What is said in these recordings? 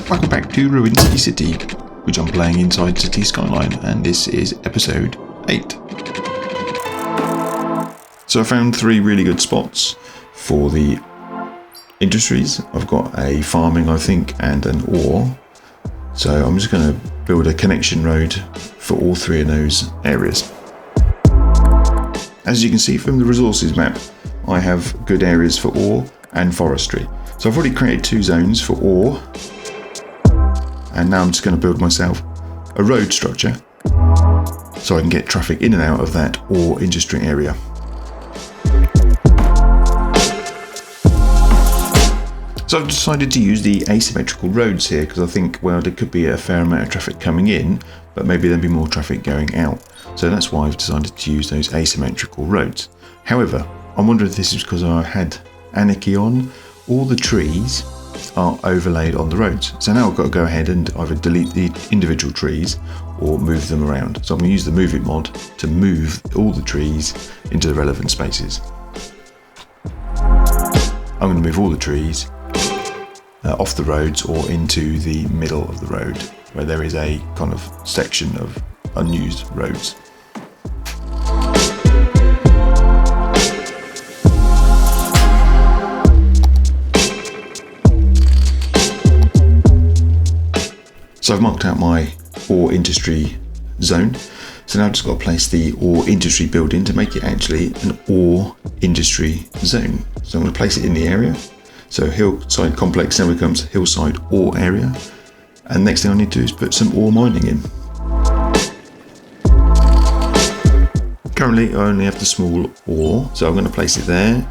Welcome back to Rowaninski City, which I'm playing inside City Skyline, and this is episode 8. So I found 3 really good spots for the industries. I've got a farming, I think, and an ore. So I'm just going to build a connection road for all 3 of those areas. As you can see from the resources map, I have good areas for ore and forestry. So I've already created 2 zones for ore, and now I'm just going to build myself a road structure so I can get traffic in and out of that ore industry area. So I've decided to use the asymmetrical roads here because I think, well, there could be a fair amount of traffic coming in, but maybe there'll be more traffic going out. So that's why I've decided to use those asymmetrical roads. However, I wonder if this is because I had Anarchy on. All the trees are overlaid on the roads. So now I've got to go ahead and either delete the individual trees or move them around. So I'm going to use the Move It mod to move all the trees into the relevant spaces. I'm going to move all the trees off the roads or into the middle of the road where there is a kind of section of unused roads. So I've marked out my ore industry zone. So now I've just got to place the ore industry building to make it actually an ore industry zone. So I'm going to place it in the area. So hillside complex now becomes hillside ore area. And next thing I need to do is put some ore mining in. Currently I only have the small ore, so I'm going to place it there,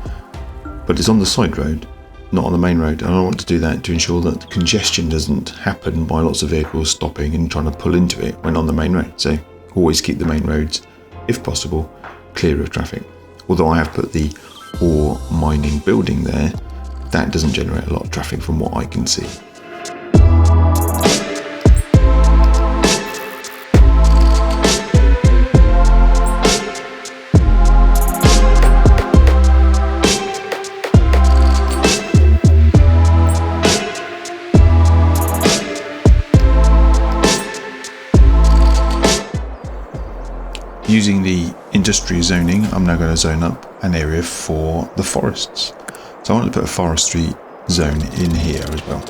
but it's on the side road, not on the main road, and I want to do that to ensure that congestion doesn't happen by lots of vehicles stopping and trying to pull into it when on the main road. So always keep the main roads, if possible, clear of traffic. Although I have put the ore mining building there, that doesn't generate a lot of traffic from what I can see. Using the industry zoning, I'm now going to zone up an area for the forests. So I want to put a forestry zone in here as well.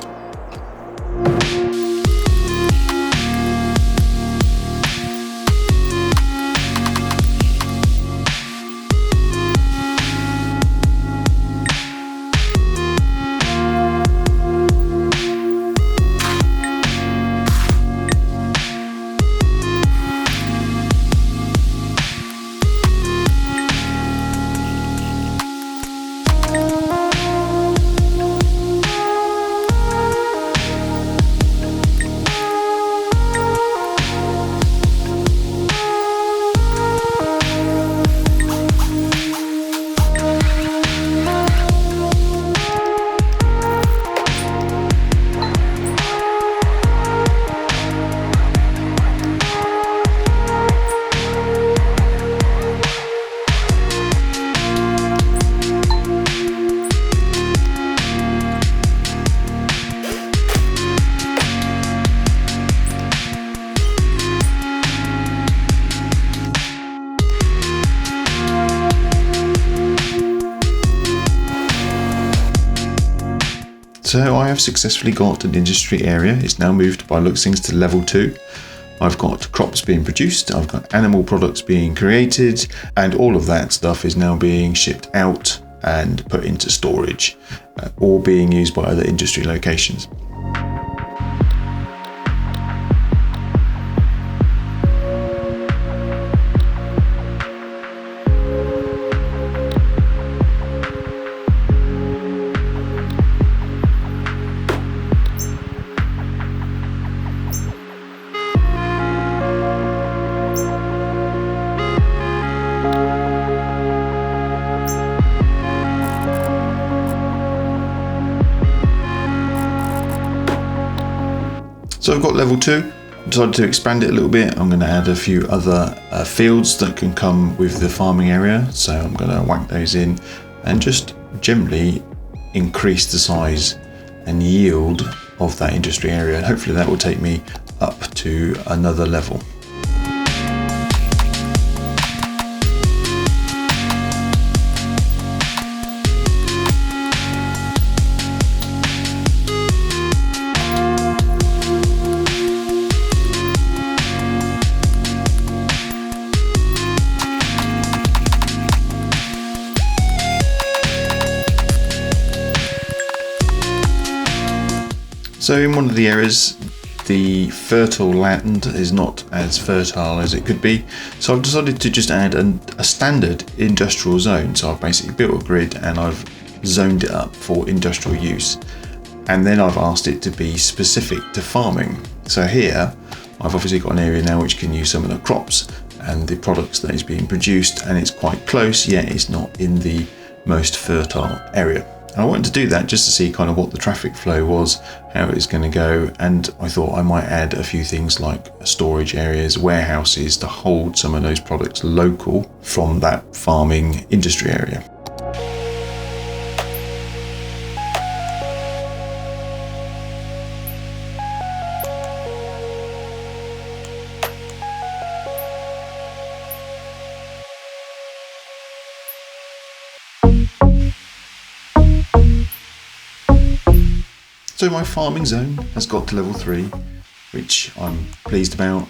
So I have successfully got an industry area. It's now moved by looks things to level 2. I've got crops being produced, I've got animal products being created, and all of that stuff is now being shipped out and put into storage, or being used by other industry locations. So I've got level 2, decided to expand it a little bit. I'm going to add a few other fields that can come with the farming area. So I'm going to whack those in and just generally increase the size and yield of that industry area, and hopefully that will take me up to another level. So in one of the areas, the fertile land is not as fertile as it could be, so I've decided to just add a standard industrial zone. So I've basically built a grid and I've zoned it up for industrial use, and then I've asked it to be specific to farming. So here I've obviously got an area now which can use some of the crops and the products that is being produced, and it's quite close, yet it's not in the most fertile area. And I wanted to do that just to see kind of what the traffic flow was, how it's going to go, and I thought I might add a few things like storage areas, warehouses to hold some of those products local from that farming industry area. So my farming zone has got to level 3, which I'm pleased about,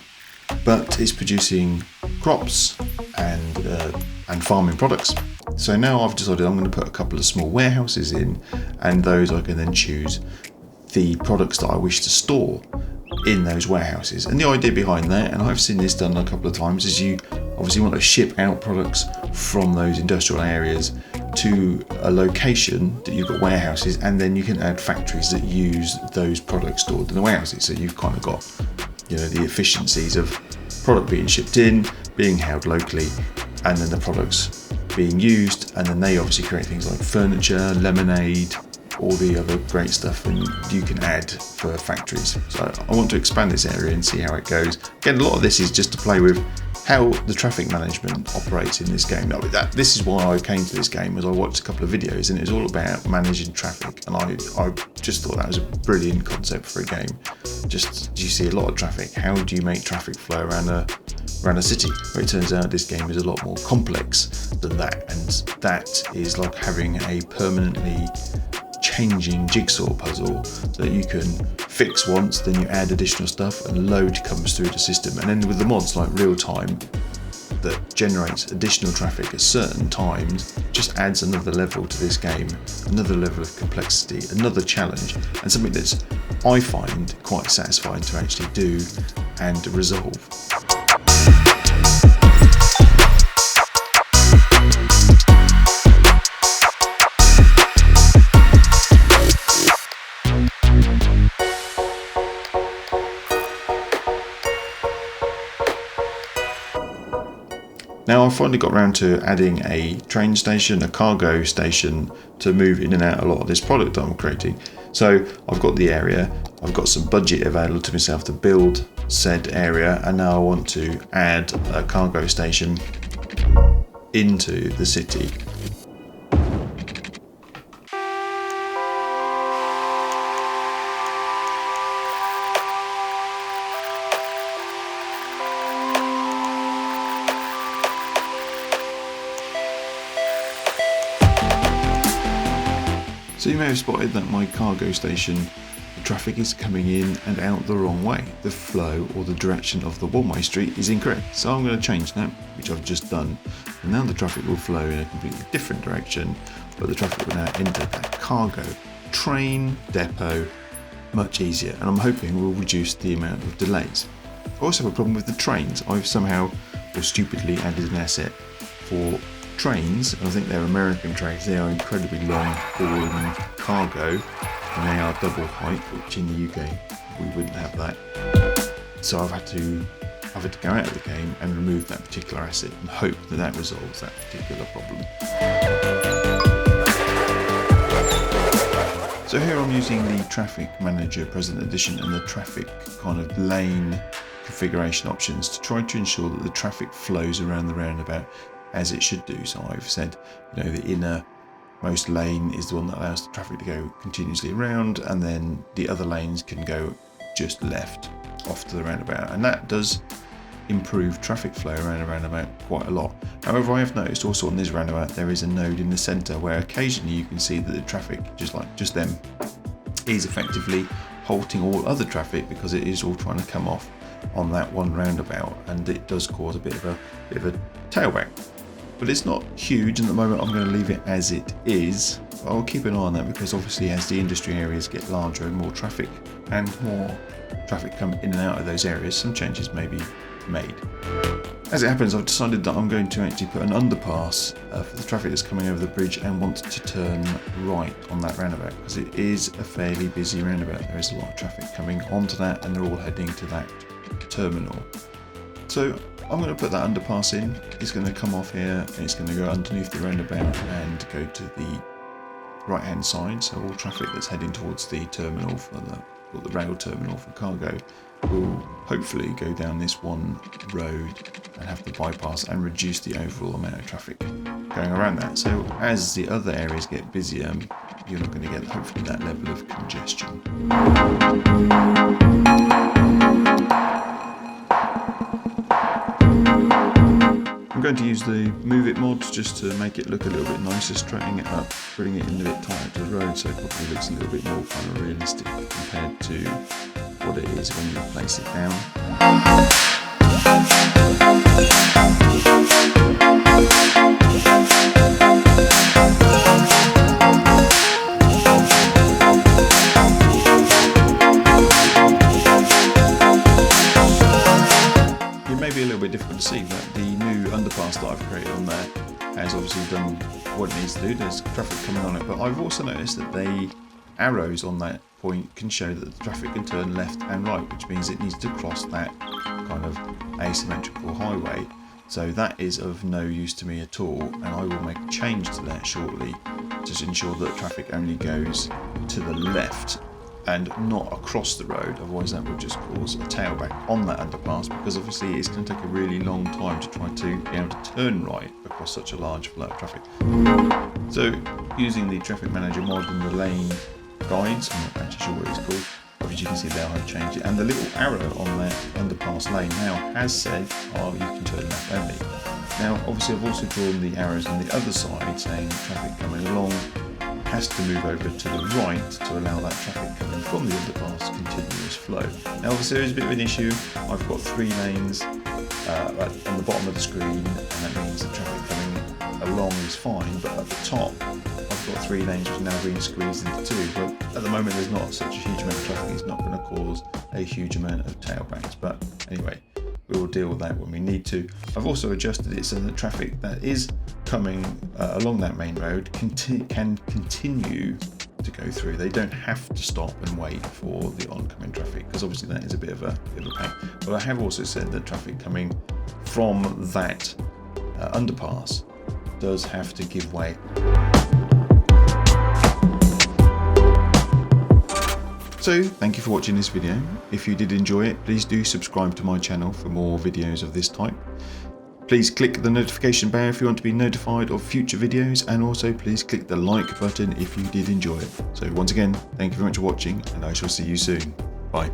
but it's producing crops and farming products. So now I've decided I'm going to put a couple of small warehouses in, and those I can then choose the products that I wish to store in those warehouses. And the idea behind that, and I've seen this done a couple of times, is you obviously want to ship out products from those industrial areas to a location that you've got warehouses, and then you can add factories that use those products stored in the warehouses. So you've kind of got, the efficiencies of product being shipped in, being held locally, and then the products being used, and then they obviously create things like furniture, lemonade, all the other great stuff, and you can add for factories. So I want to expand this area and see how it goes. Again, a lot of this is just to play with how the traffic management operates in this game. This is why I came to this game, was I watched a couple of videos and it was all about managing traffic, and I just thought that was a brilliant concept for a game. Just, you see a lot of traffic, how do you make traffic flow around a city? But it turns out this game is a lot more complex than that, and that is like having a permanently changing jigsaw puzzle that you can fix once, then you add additional stuff and load comes through the system. And then with the mods like real time that generates additional traffic at certain times, just adds another level to this game, another level of complexity, another challenge, and something that's, I find, quite satisfying to actually do and resolve. Now I've finally got around to adding a train station, a cargo station, to move in and out a lot of this product that I'm creating. So I've got the area, I've got some budget available to myself to build said area, and now I want to add a cargo station into the city. So you may have spotted that my cargo station, the traffic is coming in and out the wrong way. The flow or the direction of the one-way street is incorrect. So I'm going to change that, which I've just done. And now the traffic will flow in a completely different direction, but the traffic will now enter that cargo train depot much easier. And I'm hoping we'll reduce the amount of delays. I also have a problem with the trains. I've somehow or stupidly added an asset for trains, and I think they're American trains. They are incredibly long, hauling cargo, and they are double height, which in the UK we wouldn't have that. So I've had to go out of the game and remove that particular asset and hope that that resolves that particular problem. So here I'm using the Traffic Manager Present Edition and the traffic kind of lane configuration options to try to ensure that the traffic flows around the roundabout as it should do. So I've said, the inner most lane is the one that allows the traffic to go continuously around, and then the other lanes can go just left off to the roundabout, and that does improve traffic flow around a roundabout quite a lot. However, I have noticed also on this roundabout there is a node in the centre where occasionally you can see that the traffic, just them, is effectively halting all other traffic because it is all trying to come off on that one roundabout, and it does cause a bit of a tailback. But it's not huge, and at the moment I'm going to leave it as it is. I'll keep an eye on that because obviously as the industry areas get larger and more traffic come in and out of those areas, some changes may be made. As it happens, I've decided that I'm going to actually put an underpass for the traffic that's coming over the bridge and want to turn right on that roundabout because it is a fairly busy roundabout. There is a lot of traffic coming onto that and they're all heading to that terminal. So I'm going to put that underpass in. It's going to come off here and it's going to go underneath the roundabout and go to the right hand side, so all traffic that's heading towards the terminal for the rail terminal for cargo will hopefully go down this one road and have to bypass and reduce the overall amount of traffic going around that. So as the other areas get busier, you're not going to get hopefully that level of congestion. I'm going to use the Move It mod just to make it look a little bit nicer, straightening it up, putting it in a bit tighter to the road so it probably looks a little bit more kind of realistic compared to what it is when you place it down. It may be a little bit difficult to see, but the new underpass that I've created on there has obviously done what it needs to do. There's traffic coming on it, but I've also noticed that the arrows on that point can show that the traffic can turn left and right, which means it needs to cross that kind of asymmetrical highway. So that is of no use to me at all, and I will make a change to that shortly to ensure that traffic only goes to the left and not across the road, otherwise that would just cause a tailback on that underpass, because obviously it's going to take a really long time to try to be able to turn right across such a large flow of traffic. So using the traffic manager mod and the lane guides, I'm not actually sure what it's called, but as you can see there I've changed it, and the little arrow on that underpass lane now has said, oh, you can turn left only. Now obviously I've also drawn the arrows on the other side saying traffic coming along has to move over to the right to allow that traffic coming from the underpass continuous flow. Now obviously there is a bit of an issue. I've got 3 lanes on the bottom of the screen, and that means the traffic coming along is fine, but at the top I've got 3 lanes which are now being squeezed into 2, but at the moment there's not such a huge amount of traffic. It's not going to cause a huge amount of tailbacks, but anyway, we will deal with that when we need to. I've also adjusted it so that traffic that is coming along that main road can continue to go through. They don't have to stop and wait for the oncoming traffic, because obviously that is a bit of a pain. But I have also said that traffic coming from that underpass does have to give way. So thank you for watching this video. If you did enjoy it, please do subscribe to my channel for more videos of this type. Please click the notification bell if you want to be notified of future videos, and also please click the like button if you did enjoy it. So once again, thank you very much for watching, and I shall see you soon. Bye.